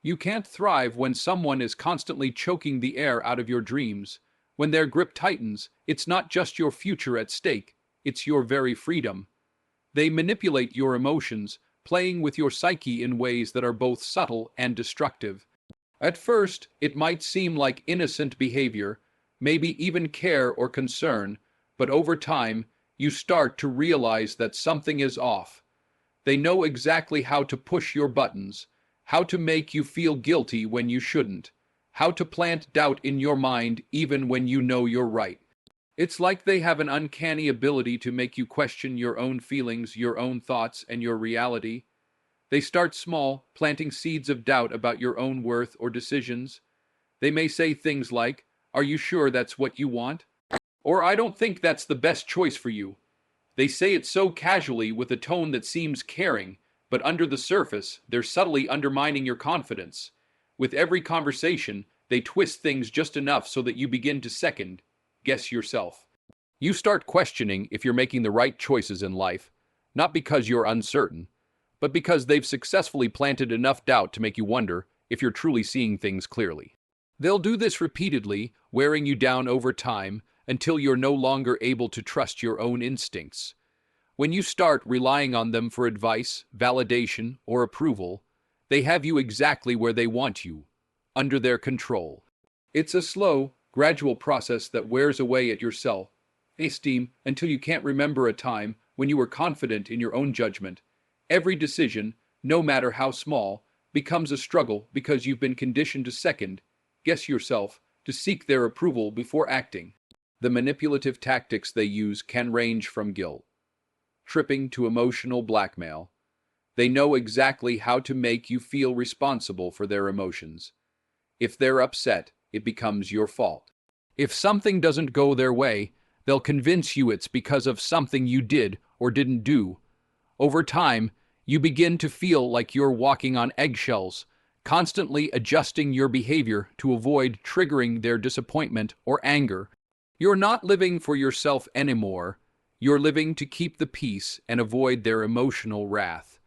You can't thrive when someone is constantly choking the air out of your dreams. When their grip tightens, it's not just your future at stake, it's your very freedom. They manipulate your emotions, playing with your psyche in ways that are both subtle and destructive. At first, it might seem like innocent behavior, maybe even care or concern, but over time, you start to realize that something is off. They know exactly how to push your buttons, how to make you feel guilty when you shouldn't, how to plant doubt in your mind even when you know you're right. It's like they have an uncanny ability to make you question your own feelings, your own thoughts, and your reality. They start small, planting seeds of doubt about your own worth or decisions. They may say things like, "Are you sure that's what you want?" Or, "I don't think that's the best choice for you." They say it so casually with a tone that seems caring, but under the surface, they're subtly undermining your confidence. With every conversation, they twist things just enough so that you begin to second guess yourself. You start questioning if you're making the right choices in life, not because you're uncertain, but because they've successfully planted enough doubt to make you wonder if you're truly seeing things clearly. They'll do this repeatedly, wearing you down over time until you're no longer able to trust your own instincts. When you start relying on them for advice, validation, or approval, they have you exactly where they want you, under their control. It's a slow, gradual process that wears away at your self-esteem until you can't remember a time when you were confident in your own judgment. Every decision, no matter how small, becomes a struggle because you've been conditioned to second guess yourself, to seek their approval before acting. The manipulative tactics they use can range from guilt tripping to emotional blackmail. They know exactly how to make you feel responsible for their emotions. If they're upset, it becomes your fault. If something doesn't go their way, they'll convince you it's because of something you did or didn't do. Over time, you begin to feel like you're walking on eggshells, constantly adjusting your behavior to avoid triggering their disappointment or anger. You're not living for yourself anymore. You're living to keep the peace and avoid their emotional wrath.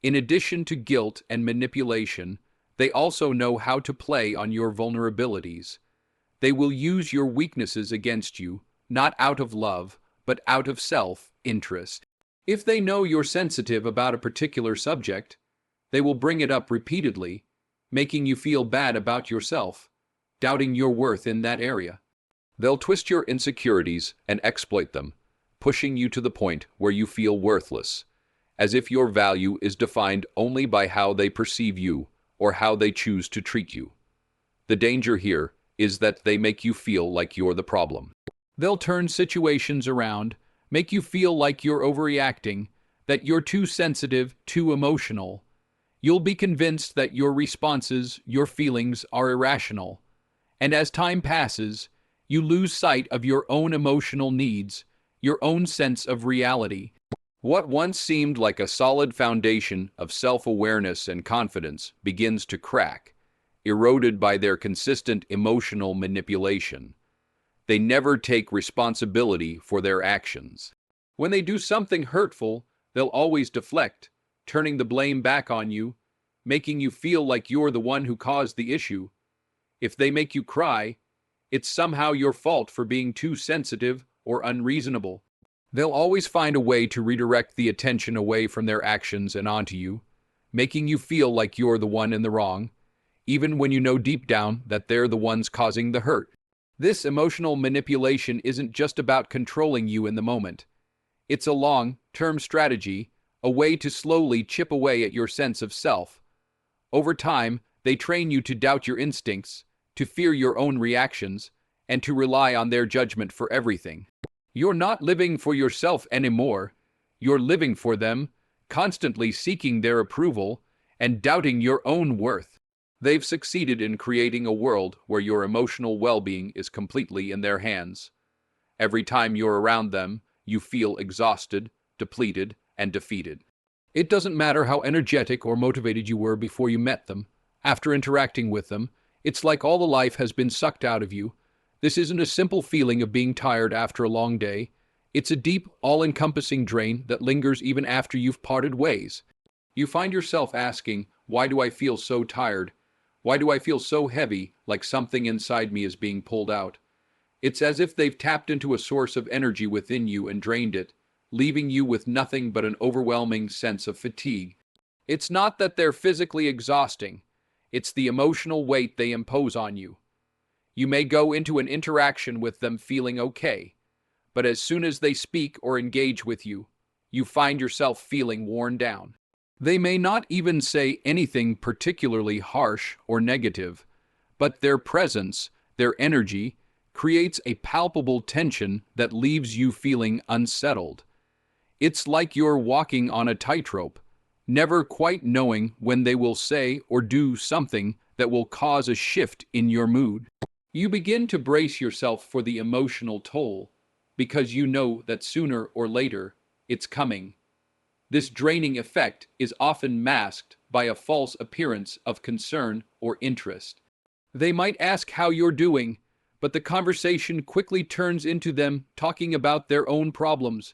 In addition to guilt and manipulation, they also know how to play on your vulnerabilities. They will use your weaknesses against you, not out of love, but out of self-interest. If they know you're sensitive about a particular subject, they will bring it up repeatedly, making you feel bad about yourself, doubting your worth in that area. They'll twist your insecurities and exploit them, pushing you to the point where you feel worthless, as if your value is defined only by how they perceive you or how they choose to treat you. The danger here is that they make you feel like you're the problem. They'll turn situations around, make you feel like you're overreacting, that you're too sensitive, too emotional. You'll be convinced that your responses, your feelings are irrational. And as time passes, you lose sight of your own emotional needs, your own sense of reality. What once seemed like a solid foundation of self-awareness and confidence begins to crack, eroded by their consistent emotional manipulation. They never take responsibility for their actions. When they do something hurtful, they'll always deflect, turning the blame back on you, making you feel like you're the one who caused the issue. If they make you cry, it's somehow your fault for being too sensitive or unreasonable. They'll always find a way to redirect the attention away from their actions and onto you, making you feel like you're the one in the wrong, even when you know deep down that they're the ones causing the hurt. This emotional manipulation isn't just about controlling you in the moment. It's a long-term strategy, a way to slowly chip away at your sense of self. Over time, they train you to doubt your instincts, to fear your own reactions, and to rely on their judgment for everything. You're not living for yourself anymore. You're living for them, constantly seeking their approval and doubting your own worth. They've succeeded in creating a world where your emotional well-being is completely in their hands. Every time you're around them, you feel exhausted, depleted, and defeated. It doesn't matter how energetic or motivated you were before you met them. After interacting with them, it's like all the life has been sucked out of you. This isn't a simple feeling of being tired after a long day. It's a deep, all-encompassing drain that lingers even after you've parted ways. You find yourself asking, "Why do I feel so tired?" Why do I feel so heavy, like something inside me is being pulled out? It's as if they've tapped into a source of energy within you and drained it, leaving you with nothing but an overwhelming sense of fatigue. It's not that they're physically exhausting, it's the emotional weight they impose on you. You may go into an interaction with them feeling okay, but as soon as they speak or engage with you, you find yourself feeling worn down. They may not even say anything particularly harsh or negative, but their presence, their energy, creates a palpable tension that leaves you feeling unsettled. It's like you're walking on a tightrope, never quite knowing when they will say or do something that will cause a shift in your mood. You begin to brace yourself for the emotional toll because you know that sooner or later it's coming. This draining effect is often masked by a false appearance of concern or interest. They might ask how you're doing, but the conversation quickly turns into them talking about their own problems,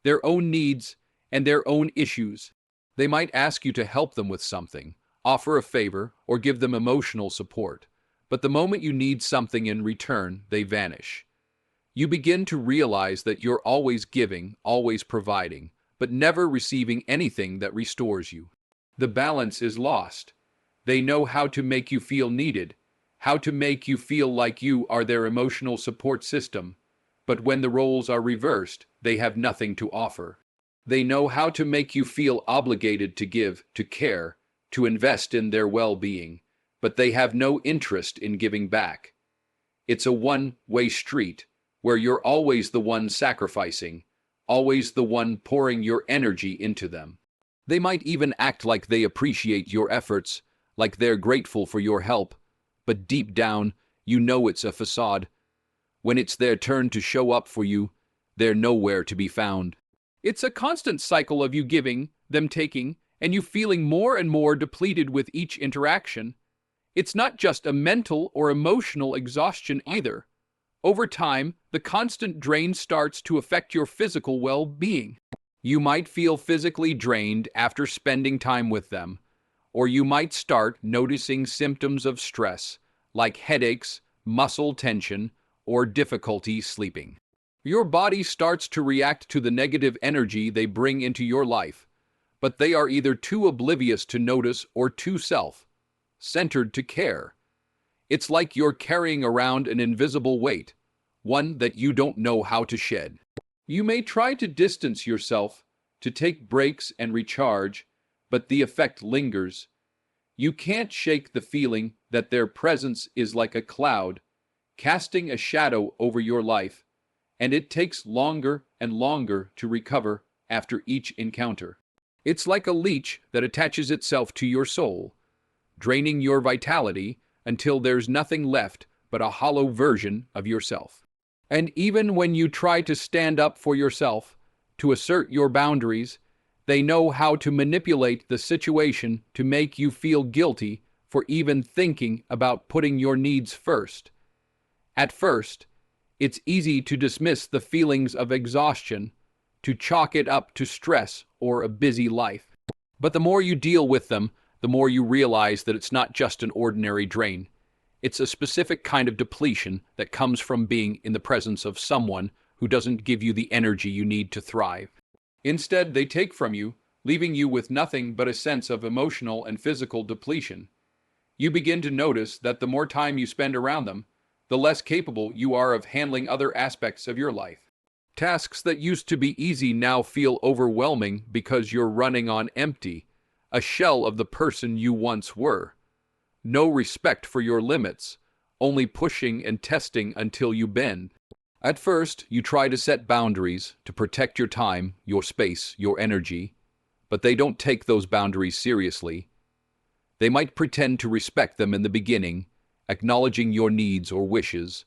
their own needs, and their own issues. They might ask you to help them with something, offer a favor, or give them emotional support. But the moment you need something in return, they vanish. You begin to realize that you're always giving, always providing, but never receiving anything that restores you. The balance is lost. They know how to make you feel needed, how to make you feel like you are their emotional support system, but when the roles are reversed, they have nothing to offer. They know how to make you feel obligated to give, to care, to invest in their well-being, but they have no interest in giving back. It's a one-way street, where you're always the one sacrificing, always the one pouring your energy into them. They might even act like they appreciate your efforts, like they're grateful for your help, but deep down, you know it's a facade. When it's their turn to show up for you, they're nowhere to be found. It's a constant cycle of you giving, them taking, and you feeling more and more depleted with each interaction. It's not just a mental or emotional exhaustion either. Over time, the constant drain starts to affect your physical well-being. You might feel physically drained after spending time with them, or you might start noticing symptoms of stress, like headaches, muscle tension, or difficulty sleeping. Your body starts to react to the negative energy they bring into your life, but they are either too oblivious to notice or too self-centered to care. It's like you're carrying around an invisible weight, one that you don't know how to shed. You may try to distance yourself, to take breaks and recharge, but the effect lingers. You can't shake the feeling that their presence is like a cloud, casting a shadow over your life, and it takes longer and longer to recover after each encounter. It's like a leech that attaches itself to your soul, draining your vitality until there's nothing left but a hollow version of yourself. And even when you try to stand up for yourself, to assert your boundaries, they know how to manipulate the situation to make you feel guilty for even thinking about putting your needs first. At first, it's easy to dismiss the feelings of exhaustion, to chalk it up to stress or a busy life. But the more you deal with them, the more you realize that it's not just an ordinary drain. It's a specific kind of depletion that comes from being in the presence of someone who doesn't give you the energy you need to thrive. Instead, they take from you, leaving you with nothing but a sense of emotional and physical depletion. You begin to notice that the more time you spend around them, the less capable you are of handling other aspects of your life. Tasks that used to be easy now feel overwhelming because you're running on empty, a shell of the person you once were. No respect for your limits, only pushing and testing until you bend. At first, you try to set boundaries to protect your time, your space, your energy, but they don't take those boundaries seriously. They might pretend to respect them in the beginning, acknowledging your needs or wishes,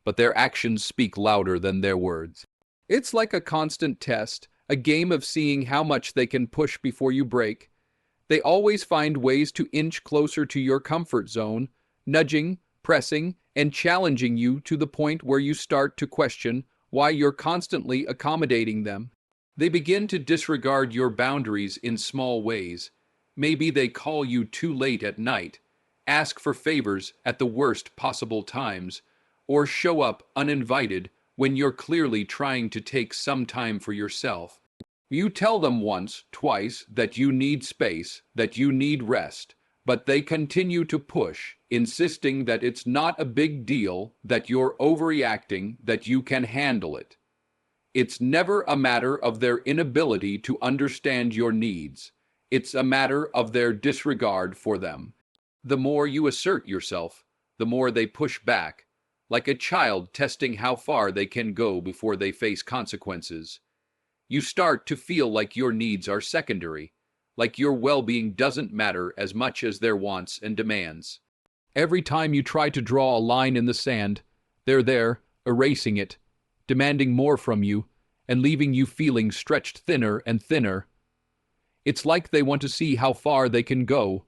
but their actions speak louder than their words. It's like a constant test, a game of seeing how much they can push before you break. They always find ways to inch closer to your comfort zone, nudging, pressing, and challenging you to the point where you start to question why you're constantly accommodating them. They begin to disregard your boundaries in small ways. Maybe they call you too late at night, ask for favors at the worst possible times, or show up uninvited when you're clearly trying to take some time for yourself. You tell them once, twice that you need space, that you need rest, but they continue to push, insisting that it's not a big deal, that you're overreacting, that you can handle it. It's never a matter of their inability to understand your needs. It's a matter of their disregard for them. The more you assert yourself, the more they push back, like a child testing how far they can go before they face consequences. You start to feel like your needs are secondary, like your well-being doesn't matter as much as their wants and demands. Every time you try to draw a line in the sand, they're there, erasing it, demanding more from you, and leaving you feeling stretched thinner and thinner. It's like they want to see how far they can go,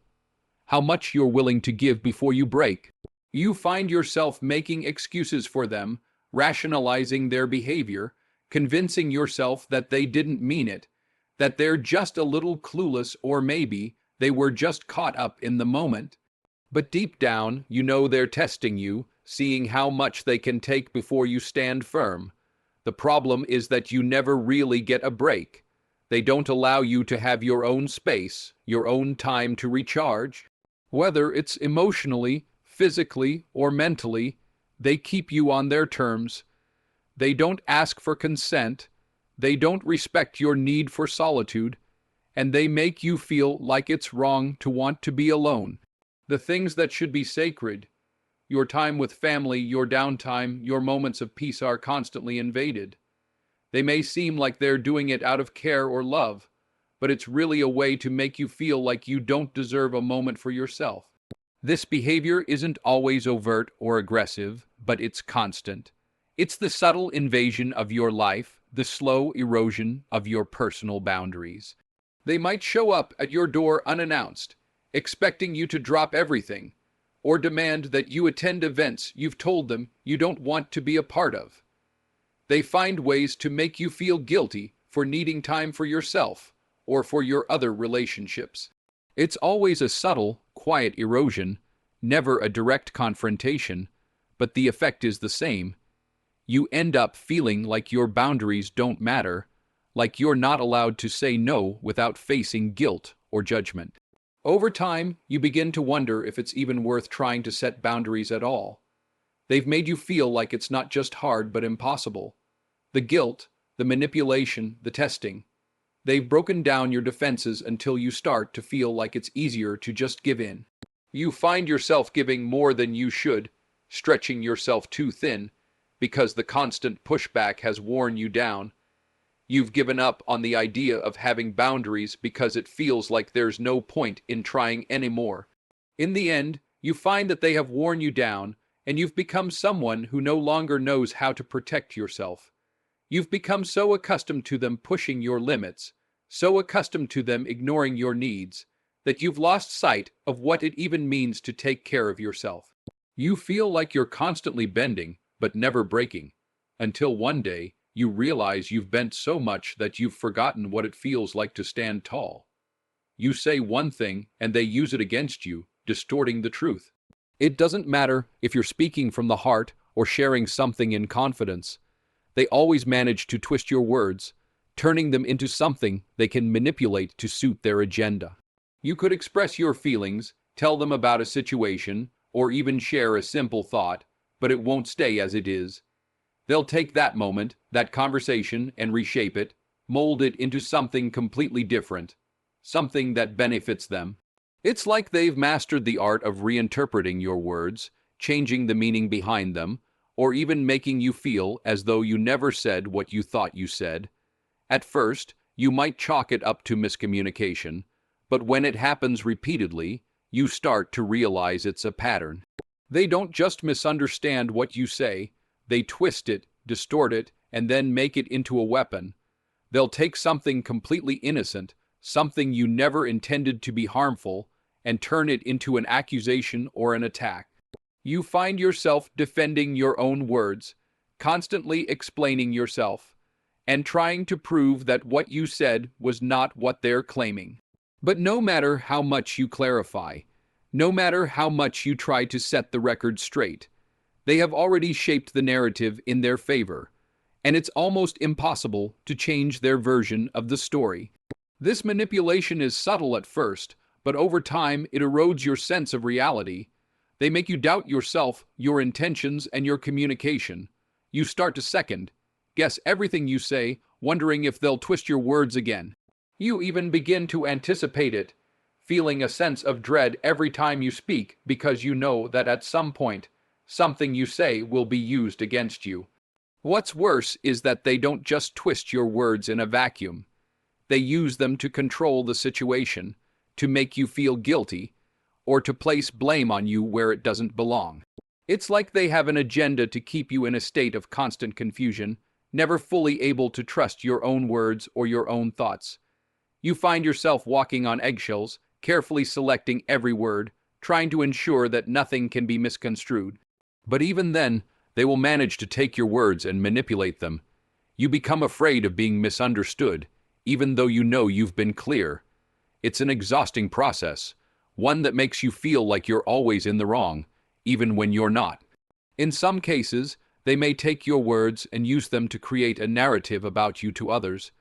how much you're willing to give before you break. You find yourself making excuses for them, rationalizing their behavior, convincing yourself that they didn't mean it, that they're just a little clueless, or maybe they were just caught up in the moment. But deep down, you know they're testing you, seeing how much they can take before you stand firm. The problem is that you never really get a break. They don't allow you to have your own space, your own time to recharge. Whether it's emotionally, physically, or mentally, they keep you on their terms. They don't ask for consent. They don't respect your need for solitude, and they make you feel like it's wrong to want to be alone. The things that should be sacred, your time with family, your downtime, your moments of peace, are constantly invaded. They may seem like they're doing it out of care or love, but it's really a way to make you feel like you don't deserve a moment for yourself. This behavior isn't always overt or aggressive, but it's constant. It's the subtle invasion of your life, the slow erosion of your personal boundaries. They might show up at your door unannounced, expecting you to drop everything, or demand that you attend events you've told them you don't want to be a part of. They find ways to make you feel guilty for needing time for yourself or for your other relationships. It's always a subtle, quiet erosion, never a direct confrontation, but the effect is the same. You end up feeling like your boundaries don't matter, like you're not allowed to say no without facing guilt or judgment. Over time, you begin to wonder if it's even worth trying to set boundaries at all. They've made you feel like it's not just hard but impossible. The guilt, the manipulation, the testing. They've broken down your defenses until you start to feel like it's easier to just give in. You find yourself giving more than you should, stretching yourself too thin, because the constant pushback has worn you down. You've given up on the idea of having boundaries because it feels like there's no point in trying anymore. In the end, you find that they have worn you down, and you've become someone who no longer knows how to protect yourself. You've become so accustomed to them pushing your limits, so accustomed to them ignoring your needs, that you've lost sight of what it even means to take care of yourself. You feel like you're constantly bending, but never breaking, until one day you realize you've bent so much that you've forgotten what it feels like to stand tall. You say one thing and they use it against you, distorting the truth. It doesn't matter if you're speaking from the heart or sharing something in confidence. They always manage to twist your words, turning them into something they can manipulate to suit their agenda. You could express your feelings, tell them about a situation, or even share a simple thought, but it won't stay as it is. They'll take that moment, that conversation, and reshape it, mold it into something completely different, something that benefits them. It's like they've mastered the art of reinterpreting your words, changing the meaning behind them, or even making you feel as though you never said what you thought you said. At first, you might chalk it up to miscommunication, but when it happens repeatedly, you start to realize it's a pattern. They don't just misunderstand what you say, they twist it, distort it, and then make it into a weapon. They'll take something completely innocent, something you never intended to be harmful, and turn it into an accusation or an attack. You find yourself defending your own words, constantly explaining yourself, and trying to prove that what you said was not what they're claiming. But no matter how much you clarify, No matter how much you try to set the record straight, they have already shaped the narrative in their favor, and it's almost impossible to change their version of the story. This manipulation is subtle at first, but over time it erodes your sense of reality. They make you doubt yourself, your intentions, and your communication. You start to second guess everything you say, wondering if they'll twist your words again. You even begin to anticipate it, feeling a sense of dread every time you speak because you know that at some point, something you say will be used against you. What's worse is that they don't just twist your words in a vacuum. They use them to control the situation, to make you feel guilty, or to place blame on you where it doesn't belong. It's like they have an agenda to keep you in a state of constant confusion, never fully able to trust your own words or your own thoughts. You find yourself walking on eggshells, carefully selecting every word, trying to ensure that nothing can be misconstrued. But even then, they will manage to take your words and manipulate them. You become afraid of being misunderstood, even though you know you've been clear. It's an exhausting process, one that makes you feel like you're always in the wrong, even when you're not. In some cases, they may take your words and use them to create a narrative about you to others.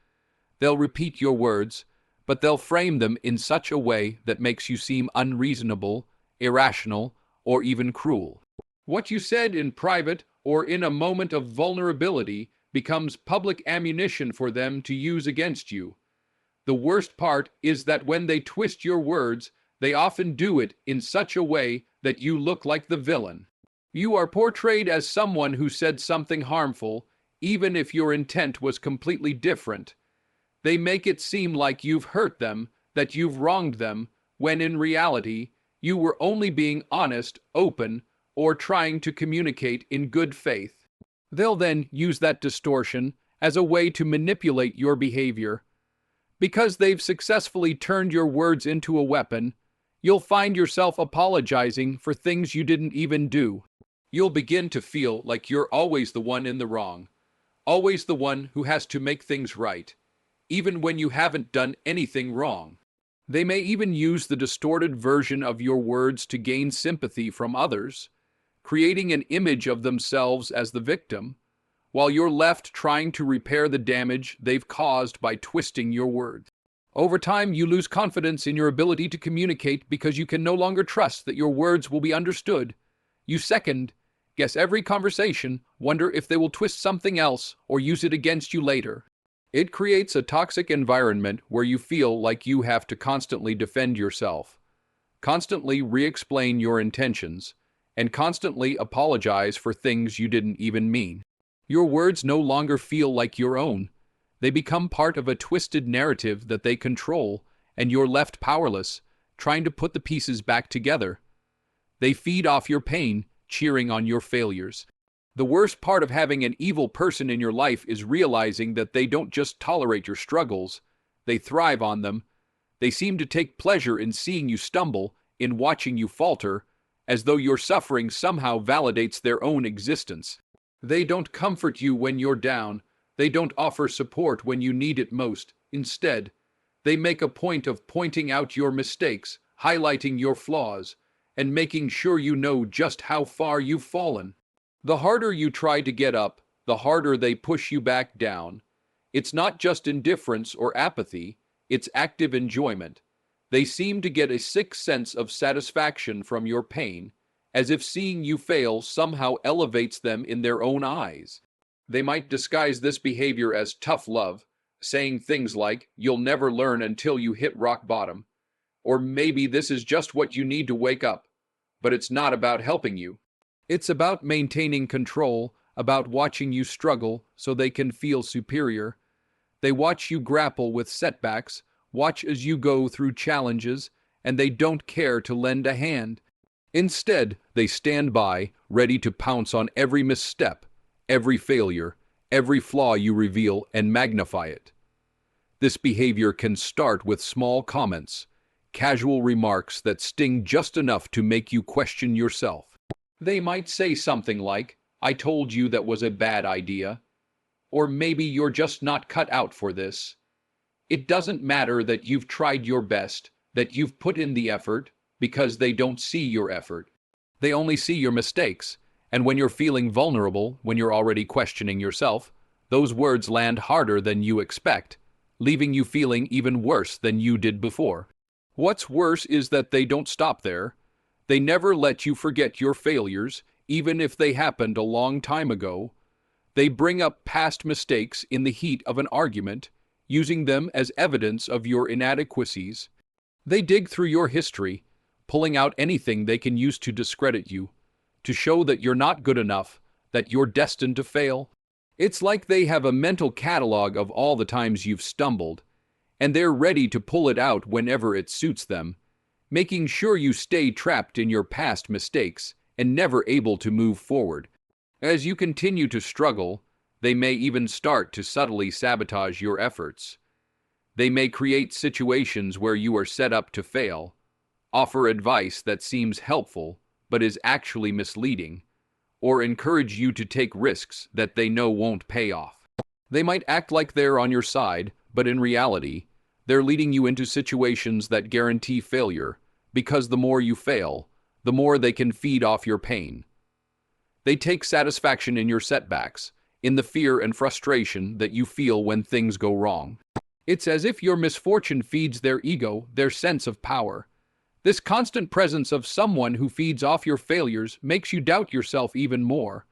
They'll repeat your words, but they'll frame them in such a way that makes you seem unreasonable, irrational, or even cruel. What you said in private or in a moment of vulnerability becomes public ammunition for them to use against you. The worst part is that when they twist your words, they often do it in such a way that you look like the villain. You are portrayed as someone who said something harmful, even if your intent was completely different. They make it seem like you've hurt them, that you've wronged them, when in reality, you were only being honest, open, or trying to communicate in good faith. They'll then use that distortion as a way to manipulate your behavior. Because they've successfully turned your words into a weapon, you'll find yourself apologizing for things you didn't even do. You'll begin to feel like you're always the one in the wrong, always the one who has to make things right, even when you haven't done anything wrong. They may even use the distorted version of your words to gain sympathy from others, creating an image of themselves as the victim, while you're left trying to repair the damage they've caused by twisting your words. Over time, you lose confidence in your ability to communicate because you can no longer trust that your words will be understood. You second guess every conversation, wonder if they will twist something else or use it against you later. It creates a toxic environment where you feel like you have to constantly defend yourself, constantly re-explain your intentions, and constantly apologize for things you didn't even mean. Your words no longer feel like your own. They become part of a twisted narrative that they control, and you're left powerless, trying to put the pieces back together. They feed off your pain, cheering on your failures. The worst part of having an evil person in your life is realizing that they don't just tolerate your struggles, they thrive on them. They seem to take pleasure in seeing you stumble, in watching you falter, as though your suffering somehow validates their own existence. They don't comfort you when you're down. They don't offer support when you need it most. Instead, they make a point of pointing out your mistakes, highlighting your flaws, and making sure you know just how far you've fallen. The harder you try to get up, the harder they push you back down. It's not just indifference or apathy, it's active enjoyment. They seem to get a sick sense of satisfaction from your pain, as if seeing you fail somehow elevates them in their own eyes. They might disguise this behavior as tough love, saying things like, "You'll never learn until you hit rock bottom," or "Maybe this is just what you need to wake up." But it's not about helping you. It's about maintaining control, about watching you struggle so they can feel superior. They watch you grapple with setbacks, watch as you go through challenges, and they don't care to lend a hand. Instead, they stand by, ready to pounce on every misstep, every failure, every flaw you reveal and magnify it. This behavior can start with small comments, casual remarks that sting just enough to make you question yourself. They might say something like, "I told you that was a bad idea," or "Maybe you're just not cut out for this." It doesn't matter that you've tried your best, that you've put in the effort. because they don't see your effort. They only see your mistakes. And when you're feeling vulnerable, when you're already questioning yourself, those words land harder than you expect, leaving you feeling even worse than you did before. What's worse is that they don't stop there. They never let you forget your failures, even if they happened a long time ago. They bring up past mistakes in the heat of an argument, using them as evidence of your inadequacies. They dig through your history, pulling out anything they can use to discredit you, to show that you're not good enough, that you're destined to fail. It's like they have a mental catalog of all the times you've stumbled, and they're ready to pull it out whenever it suits them, making sure you stay trapped in your past mistakes and never able to move forward. As you continue to struggle, they may even start to subtly sabotage your efforts. They may create situations where you are set up to fail, offer advice that seems helpful but is actually misleading, or encourage you to take risks that they know won't pay off. They might act like they're on your side, but in reality, they're leading you into situations that guarantee failure, because the more you fail, the more they can feed off your pain. They take satisfaction in your setbacks, in the fear and frustration that you feel when things go wrong. It's as if your misfortune feeds their ego, their sense of power. This constant presence of someone who feeds off your failures makes you doubt yourself even more.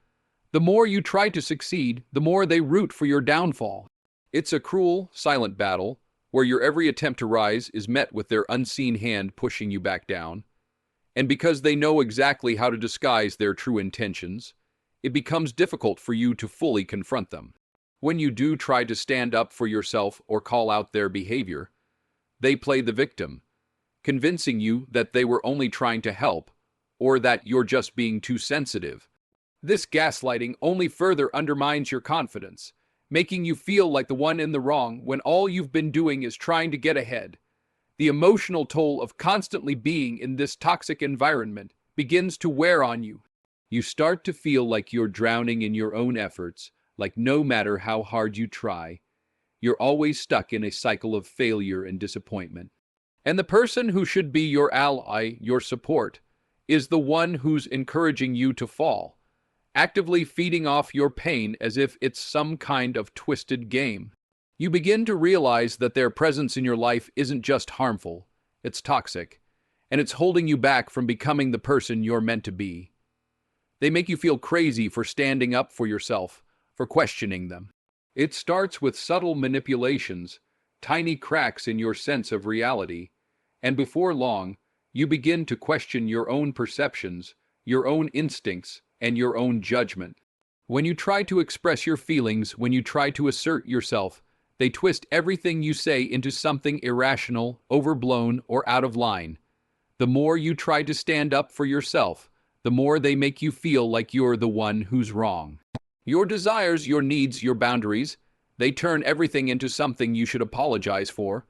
The more you try to succeed, the more they root for your downfall. It's a cruel, silent battle, where your every attempt to rise is met with their unseen hand pushing you back down. And because they know exactly how to disguise their true intentions, it becomes difficult for you to fully confront them. When you do try to stand up for yourself or call out their behavior, they play the victim, convincing you that they were only trying to help, or that you're just being too sensitive. This gaslighting only further undermines your confidence, making you feel like the one in the wrong when all you've been doing is trying to get ahead. The emotional toll of constantly being in this toxic environment begins to wear on you. You start to feel like you're drowning in your own efforts, like no matter how hard you try, you're always stuck in a cycle of failure and disappointment. And the person who should be your ally, your support, is the one who's encouraging you to fall, actively feeding off your pain as if it's some kind of twisted game. You begin to realize that their presence in your life isn't just harmful, it's toxic, and it's holding you back from becoming the person you're meant to be. They make you feel crazy for standing up for yourself, for questioning them. It starts with subtle manipulations, tiny cracks in your sense of reality, and before long, you begin to question your own perceptions, your own instincts, and your own judgment. When you try to express your feelings, when you try to assert yourself, they twist everything you say into something irrational, overblown, or out of line. The more you try to stand up for yourself, the more they make you feel like you're the one who's wrong. Your desires, your needs, your boundaries, they turn everything into something you should apologize for.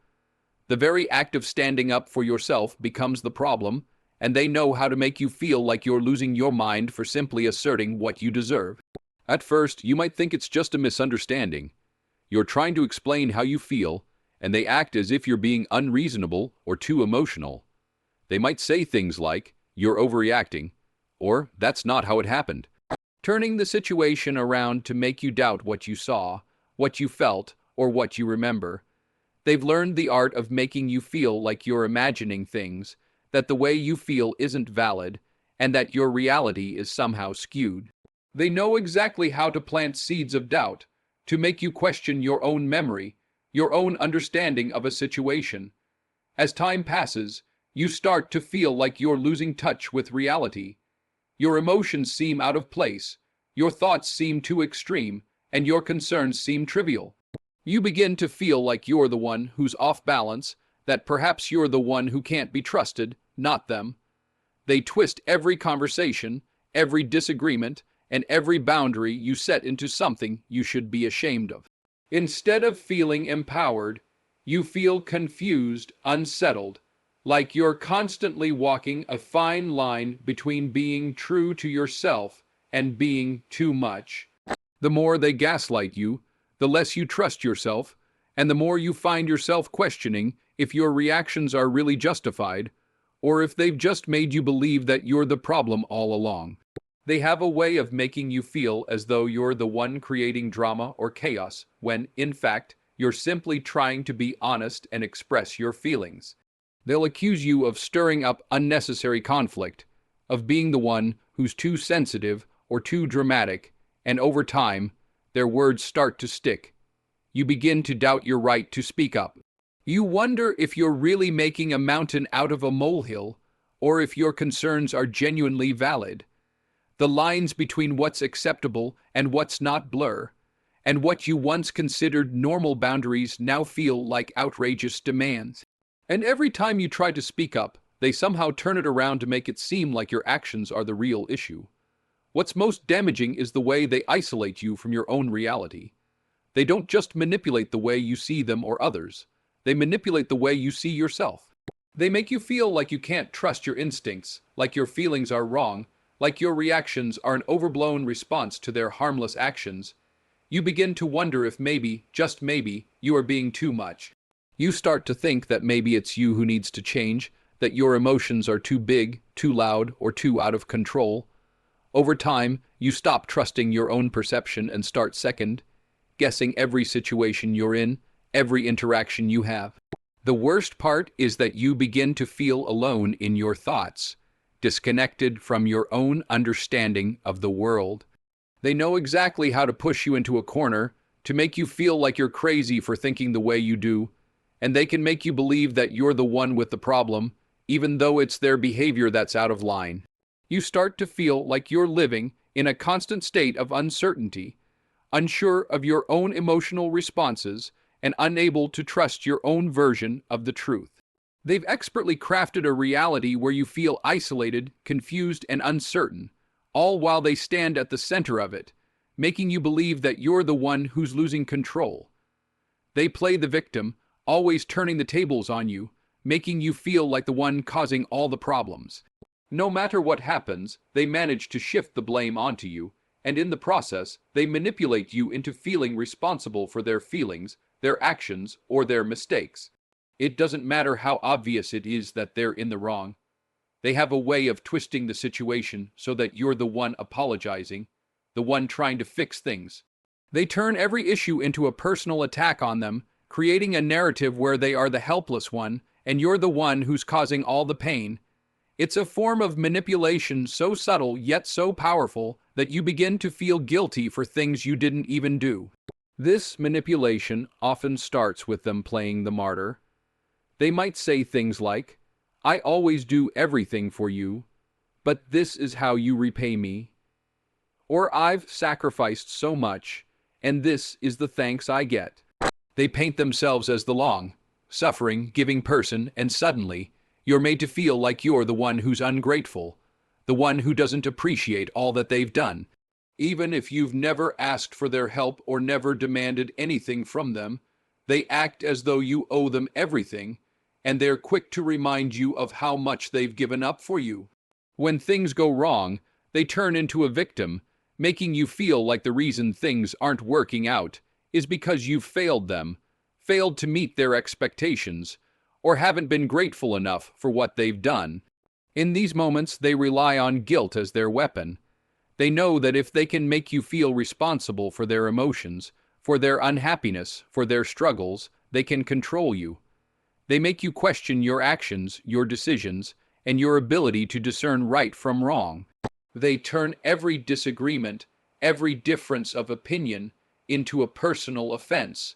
The very act of standing up for yourself becomes the problem, and they know how to make you feel like you're losing your mind for simply asserting what you deserve. At first, you might think it's just a misunderstanding. You're trying to explain how you feel, and they act as if you're being unreasonable or too emotional. They might say things like, "You're overreacting," or "That's not how it happened," turning the situation around to make you doubt what you saw, what you felt, or what you remember. They've learned the art of making you feel like you're imagining things, that the way you feel isn't valid, and that your reality is somehow skewed. They know exactly how to plant seeds of doubt, to make you question your own memory, your own understanding of a situation. As time passes, you start to feel like you're losing touch with reality. Your emotions seem out of place, your thoughts seem too extreme, and your concerns seem trivial. You begin to feel like you're the one who's off balance, that perhaps you're the one who can't be trusted, not them. They twist every conversation, every disagreement, and every boundary you set into something you should be ashamed of. Instead of feeling empowered, you feel confused, unsettled, like you're constantly walking a fine line between being true to yourself and being too much. The more they gaslight you, the less you trust yourself, and the more you find yourself questioning if your reactions are really justified, or if they've just made you believe that you're the problem all along. They have a way of making you feel as though you're the one creating drama or chaos, when, in fact, you're simply trying to be honest and express your feelings. They'll accuse you of stirring up unnecessary conflict, of being the one who's too sensitive or too dramatic, and over time, their words start to stick. You begin to doubt your right to speak up. You wonder if you're really making a mountain out of a molehill, or if your concerns are genuinely valid. The lines between what's acceptable and what's not blur, and what you once considered normal boundaries now feel like outrageous demands. And every time you try to speak up, they somehow turn it around to make it seem like your actions are the real issue. What's most damaging is the way they isolate you from your own reality. They don't just manipulate the way you see them or others. They manipulate the way you see yourself. They make you feel like you can't trust your instincts, like your feelings are wrong, like your reactions are an overblown response to their harmless actions. You begin to wonder if maybe, just maybe, you are being too much. You start to think that maybe it's you who needs to change, that your emotions are too big, too loud, or too out of control. Over time, you stop trusting your own perception and start second, guessing every situation you're in, every interaction you have. The worst part is that you begin to feel alone in your thoughts, disconnected from your own understanding of the world. They know exactly how to push you into a corner, to make you feel like you're crazy for thinking the way you do, and they can make you believe that you're the one with the problem, even though it's their behavior that's out of line. You start to feel like you're living in a constant state of uncertainty, unsure of your own emotional responses, and unable to trust your own version of the truth. They've expertly crafted a reality where you feel isolated, confused, and uncertain, all while they stand at the center of it, making you believe that you're the one who's losing control. They play the victim, always turning the tables on you, making you feel like the one causing all the problems. No matter what happens, they manage to shift the blame onto you, and in the process, they manipulate you into feeling responsible for their feelings, their actions, or their mistakes. It doesn't matter how obvious it is that they're in the wrong. They have a way of twisting the situation so that you're the one apologizing, the one trying to fix things. They turn every issue into a personal attack on them, creating a narrative where they are the helpless one, and you're the one who's causing all the pain. It's a form of manipulation so subtle yet so powerful that you begin to feel guilty for things you didn't even do. This manipulation often starts with them playing the martyr. They might say things like, "I always do everything for you, but this is how you repay me." Or, "I've sacrificed so much, and this is the thanks I get." They paint themselves as the long, suffering, giving person, and suddenly, you're made to feel like you're the one who's ungrateful, the one who doesn't appreciate all that they've done. Even if you've never asked for their help or never demanded anything from them, they act as though you owe them everything, and they're quick to remind you of how much they've given up for you. When things go wrong, they turn into a victim, making you feel like the reason things aren't working out is because you've failed them, failed to meet their expectations, or haven't been grateful enough for what they've done. In these moments, they rely on guilt as their weapon. They know that if they can make you feel responsible for their emotions, for their unhappiness, for their struggles, they can control you. They make you question your actions, your decisions, and your ability to discern right from wrong. They turn every disagreement, every difference of opinion, into a personal offense,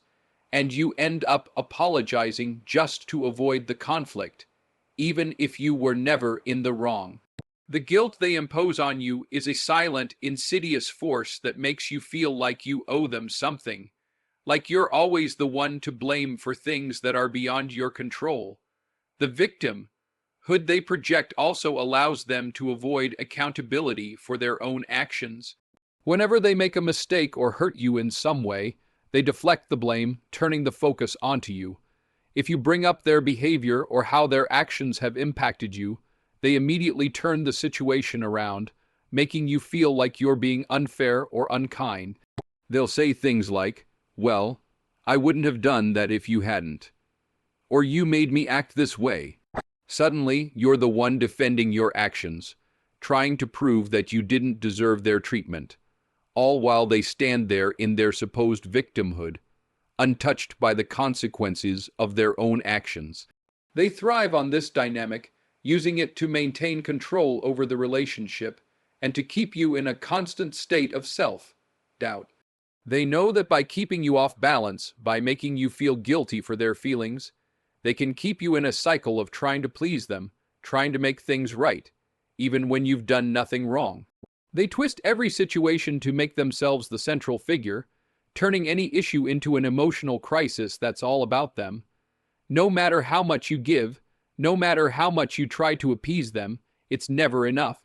and you end up apologizing just to avoid the conflict, even if you were never in the wrong. The guilt they impose on you is a silent, insidious force that makes you feel like you owe them something, like you're always the one to blame for things that are beyond your control. The victimhood they project also allows them to avoid accountability for their own actions. Whenever they make a mistake or hurt you in some way, they deflect the blame, turning the focus onto you. If you bring up their behavior or how their actions have impacted you, they immediately turn the situation around, making you feel like you're being unfair or unkind. They'll say things like, "Well, I wouldn't have done that if you hadn't," or "You made me act this way." Suddenly, you're the one defending your actions, trying to prove that you didn't deserve their treatment, all while they stand there in their supposed victimhood, untouched by the consequences of their own actions. They thrive on this dynamic, using it to maintain control over the relationship and to keep you in a constant state of self-doubt. They know that by keeping you off balance, by making you feel guilty for their feelings, they can keep you in a cycle of trying to please them, trying to make things right, even when you've done nothing wrong. They twist every situation to make themselves the central figure, turning any issue into an emotional crisis that's all about them. No matter how much you give, no matter how much you try to appease them, it's never enough.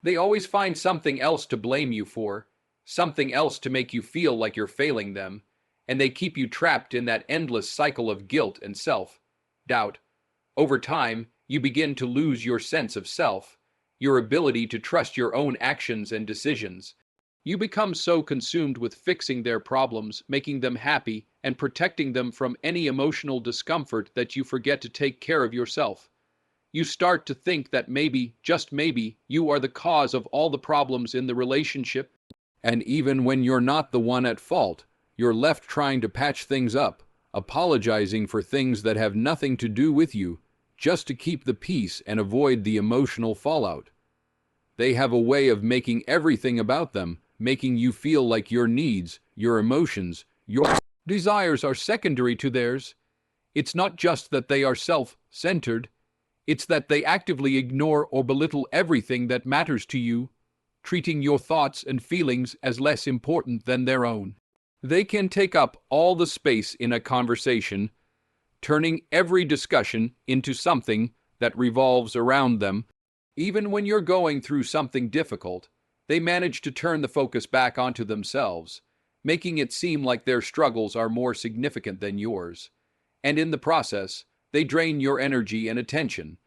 They always find something else to blame you for, something else to make you feel like you're failing them, and they keep you trapped in that endless cycle of guilt and self-doubt. Over time, you begin to lose your sense of self, your ability to trust your own actions and decisions. You become so consumed with fixing their problems, making them happy, and protecting them from any emotional discomfort that you forget to take care of yourself. You start to think that maybe, just maybe, you are the cause of all the problems in the relationship. And even when you're not the one at fault, you're left trying to patch things up, apologizing for things that have nothing to do with you, just to keep the peace and avoid the emotional fallout. They have a way of making everything about them, making you feel like your needs, your emotions, your desires are secondary to theirs. It's not just that they are self-centered, it's that they actively ignore or belittle everything that matters to you, treating your thoughts and feelings as less important than their own. They can take up all the space in a conversation, turning every discussion into something that revolves around them. Even when you're going through something difficult, they manage to turn the focus back onto themselves, making it seem like their struggles are more significant than yours. And in the process, they drain your energy and attention.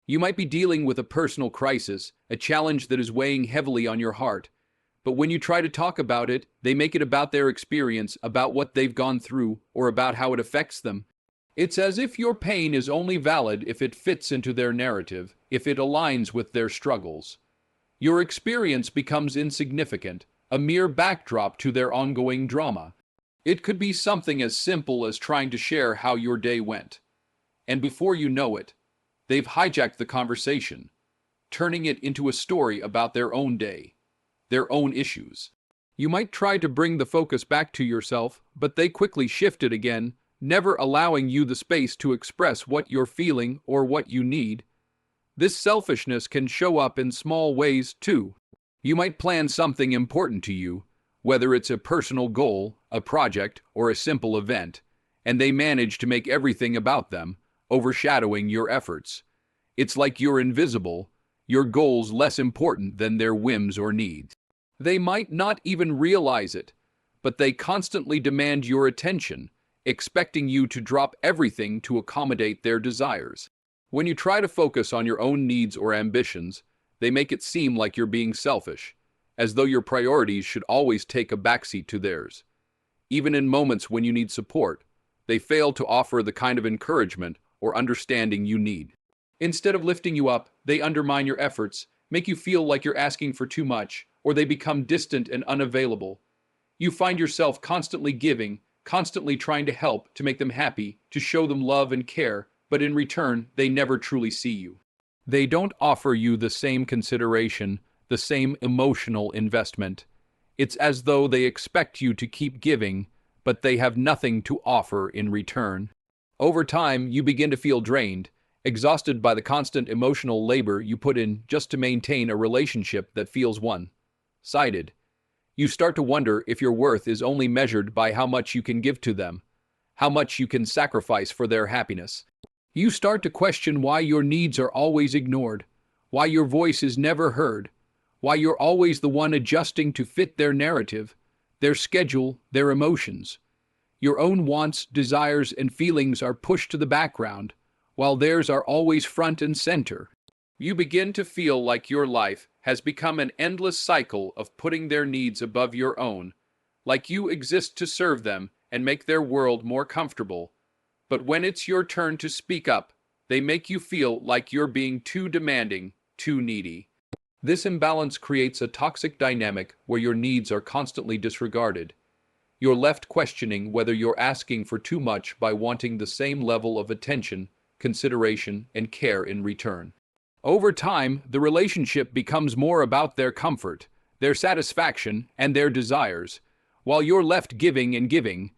You might be dealing with a personal crisis, a challenge that is weighing heavily on your heart, but when you try to talk about it, they make it about their experience, about what they've gone through, or about how it affects them. It's as if your pain is only valid if it fits into their narrative, if it aligns with their struggles. Your experience becomes insignificant, a mere backdrop to their ongoing drama. It could be something as simple as trying to share how your day went. And before you know it, they've hijacked the conversation, turning it into a story about their own day, their own issues. You might try to bring the focus back to yourself, but they quickly shift it again, never allowing you the space to express what you're feeling or what you need. This selfishness can show up in small ways too. You might plan something important to you, whether it's a personal goal, a project, or a simple event, and they manage to make everything about them, overshadowing your efforts. It's like you're invisible, your goals less important than their whims or needs. They might not even realize it, but they constantly demand your attention, expecting you to drop everything to accommodate their desires. When you try to focus on your own needs or ambitions, they make it seem like you're being selfish, as though your priorities should always take a backseat to theirs. Even in moments when you need support, they fail to offer the kind of encouragement or understanding you need. Instead of lifting you up, they undermine your efforts, make you feel like you're asking for too much, or they become distant and unavailable. You find yourself constantly giving, constantly trying to help, to make them happy, to show them love and care, but in return, they never truly see you. They don't offer you the same consideration, the same emotional investment. It's as though they expect you to keep giving, but they have nothing to offer in return. Over time, you begin to feel drained, exhausted by the constant emotional labor you put in just to maintain a relationship that feels one-sided. You start to wonder if your worth is only measured by how much you can give to them, how much you can sacrifice for their happiness. You start to question why your needs are always ignored, why your voice is never heard, why you're always the one adjusting to fit their narrative, their schedule, their emotions. Your own wants, desires, and feelings are pushed to the background, while theirs are always front and center. You begin to feel like your life has become an endless cycle of putting their needs above your own, like you exist to serve them and make their world more comfortable. But when it's your turn to speak up, They make you feel like you're being too demanding, too needy. This imbalance creates a toxic dynamic where your needs are constantly disregarded. You're left questioning whether you're asking for too much by wanting the same level of attention, consideration, and care in return. Over time, the relationship becomes more about their comfort, their satisfaction, and their desires, while you're left giving and giving,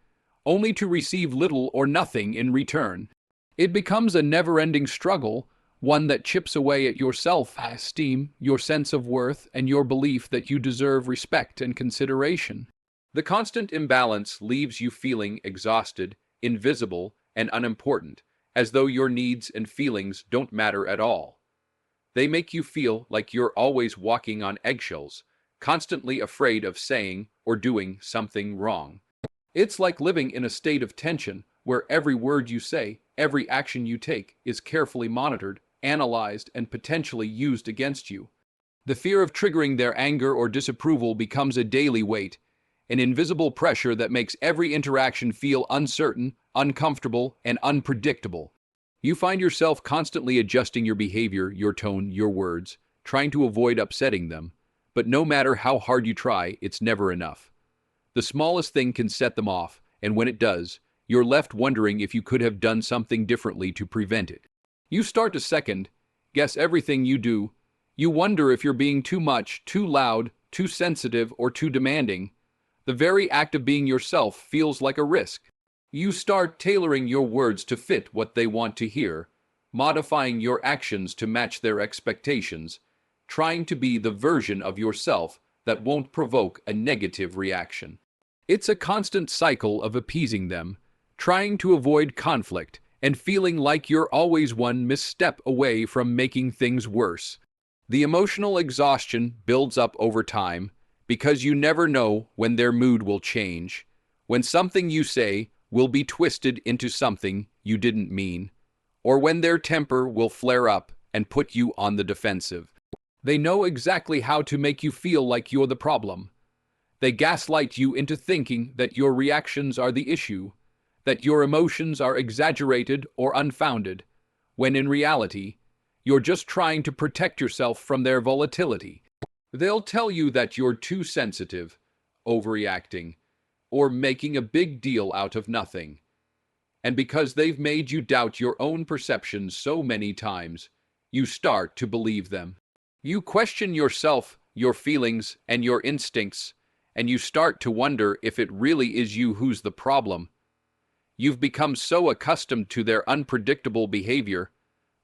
only to receive little or nothing in return. It becomes a never-ending struggle, one that chips away at your self-esteem, your sense of worth, and your belief that you deserve respect and consideration. The constant imbalance leaves you feeling exhausted, invisible, and unimportant, as though your needs and feelings don't matter at all. They make you feel like you're always walking on eggshells, constantly afraid of saying or doing something wrong. It's like living in a state of tension where every word you say, every action you take is carefully monitored, analyzed, and potentially used against you. The fear of triggering their anger or disapproval becomes a daily weight, an invisible pressure that makes every interaction feel uncertain, uncomfortable, and unpredictable. You find yourself constantly adjusting your behavior, your tone, your words, trying to avoid upsetting them. But no matter how hard you try, it's never enough. The smallest thing can set them off, and when it does, you're left wondering if you could have done something differently to prevent it. You start to second guess everything you do. You wonder if you're being too much, too loud, too sensitive, or too demanding. The very act of being yourself feels like a risk. You start tailoring your words to fit what they want to hear, modifying your actions to match their expectations, trying to be the version of yourself that won't provoke a negative reaction. It's a constant cycle of appeasing them, trying to avoid conflict, and feeling like you're always one misstep away from making things worse. The emotional exhaustion builds up over time because you never know when their mood will change, when something you say will be twisted into something you didn't mean, or when their temper will flare up and put you on the defensive. They know exactly how to make you feel like you're the problem. They gaslight you into thinking that your reactions are the issue, that your emotions are exaggerated or unfounded, when in reality, you're just trying to protect yourself from their volatility. They'll tell you that you're too sensitive, overreacting, or making a big deal out of nothing. And because they've made you doubt your own perceptions so many times, you start to believe them. You question yourself, your feelings, and your instincts, and you start to wonder if it really is you who's the problem. You've become so accustomed to their unpredictable behavior,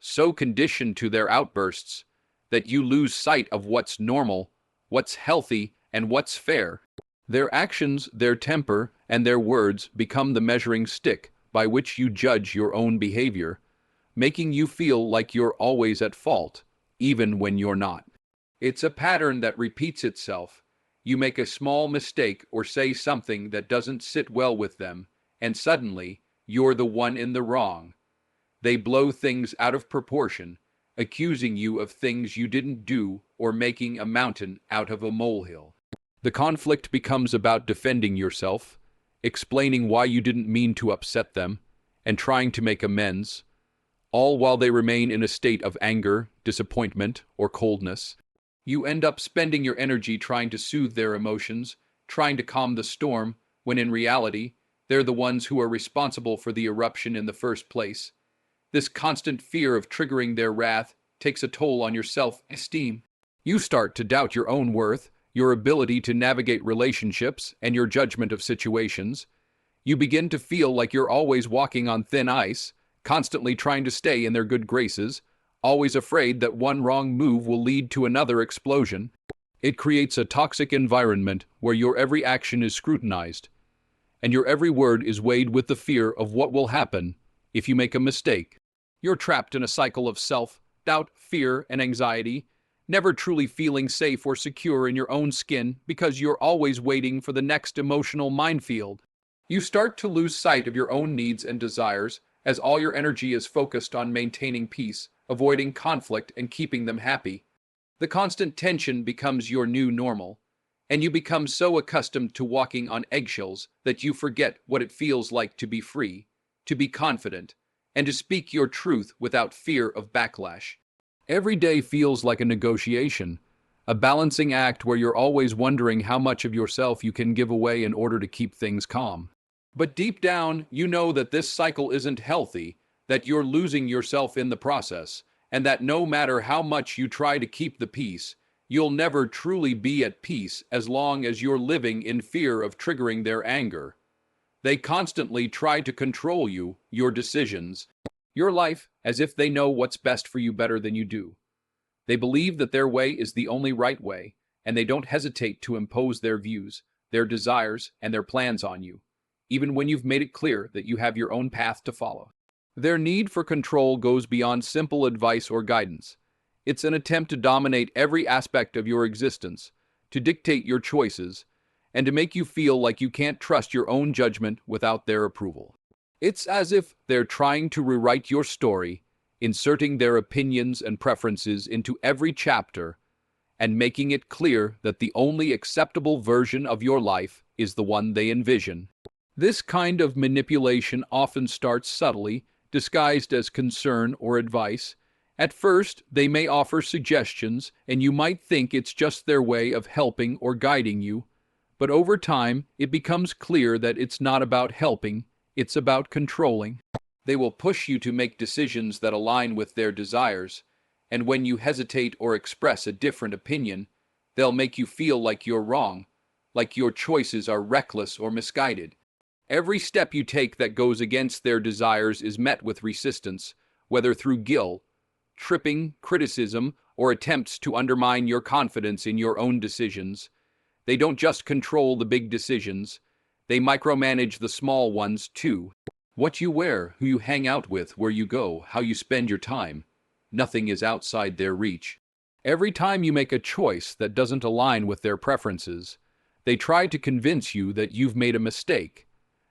so conditioned to their outbursts, that you lose sight of what's normal, what's healthy, and what's fair. Their actions, their temper, and their words become the measuring stick by which you judge your own behavior, making you feel like you're always at fault, even when you're not. It's a pattern that repeats itself. You make a small mistake or say something that doesn't sit well with them, and suddenly, you're the one in the wrong. They blow things out of proportion, accusing you of things you didn't do or making a mountain out of a molehill. The conflict becomes about defending yourself, explaining why you didn't mean to upset them, and trying to make amends, all while they remain in a state of anger, disappointment, or coldness. You end up spending your energy trying to soothe their emotions, trying to calm the storm, when in reality, they're the ones who are responsible for the eruption in the first place. This constant fear of triggering their wrath takes a toll on your self-esteem. You start to doubt your own worth, your ability to navigate relationships, and your judgment of situations. You begin to feel like you're always walking on thin ice, constantly trying to stay in their good graces, always afraid that one wrong move will lead to another explosion. It creates a toxic environment where your every action is scrutinized, and your every word is weighed with the fear of what will happen if you make a mistake. You're trapped in a cycle of self-doubt, fear, and anxiety, never truly feeling safe or secure in your own skin because you're always waiting for the next emotional minefield. You start to lose sight of your own needs and desires as all your energy is focused on maintaining peace, avoiding conflict, and keeping them happy. The constant tension becomes your new normal, and you become so accustomed to walking on eggshells that you forget what it feels like to be free, to be confident, and to speak your truth without fear of backlash. Every day feels like a negotiation, a balancing act where you're always wondering how much of yourself you can give away in order to keep things calm. But deep down, you know that this cycle isn't healthy, that you're losing yourself in the process, and that no matter how much you try to keep the peace, you'll never truly be at peace as long as you're living in fear of triggering their anger. They constantly try to control you, your decisions, your life, as if they know what's best for you better than you do. They believe that their way is the only right way, and they don't hesitate to impose their views, their desires, and their plans on you, even when you've made it clear that you have your own path to follow. Their need for control goes beyond simple advice or guidance. It's an attempt to dominate every aspect of your existence, to dictate your choices, and to make you feel like you can't trust your own judgment without their approval. It's as if they're trying to rewrite your story, inserting their opinions and preferences into every chapter, and making it clear that the only acceptable version of your life is the one they envision. This kind of manipulation often starts subtly, disguised as concern or advice. At first, they may offer suggestions, and you might think it's just their way of helping or guiding you. But over time, it becomes clear that it's not about helping, it's about controlling. They will push you to make decisions that align with their desires, and when you hesitate or express a different opinion, they'll make you feel like you're wrong, like your choices are reckless or misguided. Every step you take that goes against their desires is met with resistance, whether through guilt, tripping, criticism, or attempts to undermine your confidence in your own decisions. They don't just control the big decisions, they micromanage the small ones too. What you wear, who you hang out with, where you go, how you spend your time. Nothing is outside their reach. Every time you make a choice that doesn't align with their preferences, they try to convince you that you've made a mistake,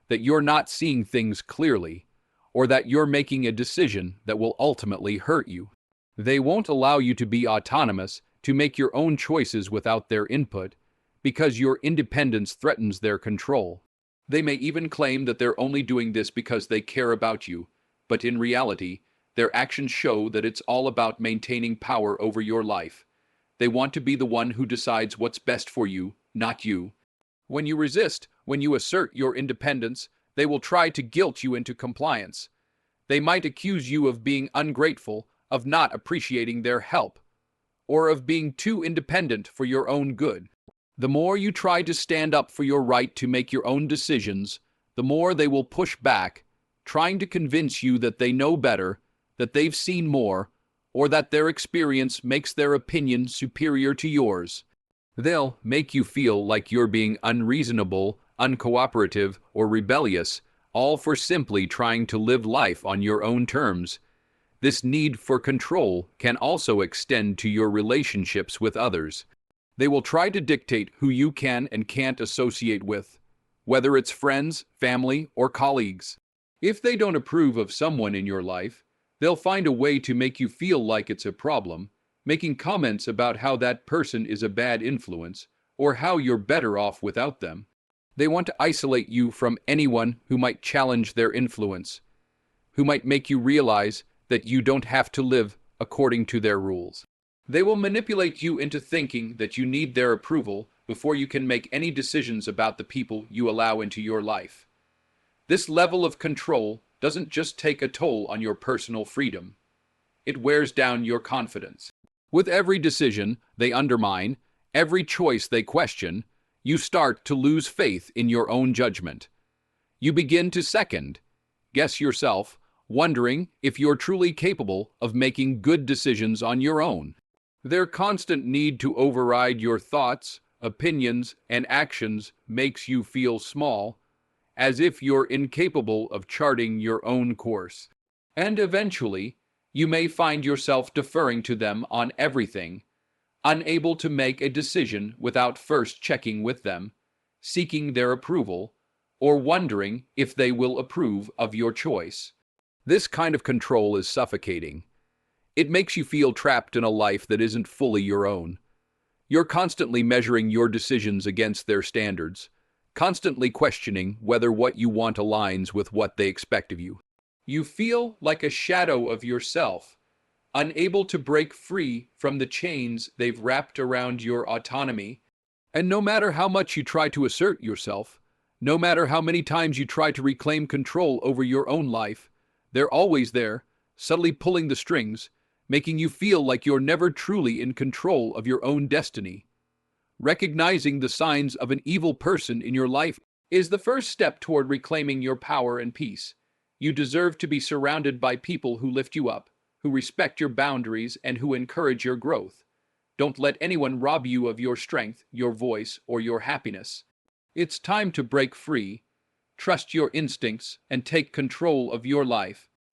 that you're not seeing things clearly, or that you're making a decision that will ultimately hurt you. They won't allow you to be autonomous, to make your own choices without their input, because your independence threatens their control. They may even claim that they're only doing this because they care about you, but in reality, their actions show that it's all about maintaining power over your life. They want to be the one who decides what's best for you, not you. When you resist, when you assert your independence, they will try to guilt you into compliance. They might accuse you of being ungrateful, of not appreciating their help, or of being too independent for your own good. The more you try to stand up for your right to make your own decisions, the more they will push back, trying to convince you that they know better, that they've seen more, or that their experience makes their opinion superior to yours. They'll make you feel like you're being unreasonable, uncooperative, or rebellious, all for simply trying to live life on your own terms. This need for control can also extend to your relationships with others. They will try to dictate who you can and can't associate with, whether it's friends, family, or colleagues. If they don't approve of someone in your life, they'll find a way to make you feel like it's a problem, making comments about how that person is a bad influence, or how you're better off without them. They want to isolate you from anyone who might challenge their influence, who might make you realize that you don't have to live according to their rules. They will manipulate you into thinking that you need their approval before you can make any decisions about the people you allow into your life. This level of control doesn't just take a toll on your personal freedom. It wears down your confidence. With every decision they undermine, every choice they question, you start to lose faith in your own judgment. You begin to guess yourself, wondering if you're truly capable of making good decisions on your own. Their constant need to override your thoughts, opinions, and actions makes you feel small, as if you're incapable of charting your own course. And eventually, you may find yourself deferring to them on everything, unable to make a decision without first checking with them, seeking their approval, or wondering if they will approve of your choice. This kind of control is suffocating. It makes you feel trapped in a life that isn't fully your own. You're constantly measuring your decisions against their standards, constantly questioning whether what you want aligns with what they expect of you. You feel like a shadow of yourself, unable to break free from the chains they've wrapped around your autonomy. And no matter how much you try to assert yourself, no matter how many times you try to reclaim control over your own life, they're always there, subtly pulling the strings, making you feel like you're never truly in control of your own destiny. Recognizing the signs of an evil person in your life is the first step toward reclaiming your power and peace. You deserve to be surrounded by people who lift you up, who respect your boundaries, and who encourage your growth. Don't let anyone rob you of your strength, your voice, or your happiness. It's time to break free, trust your instincts, and take control of your life.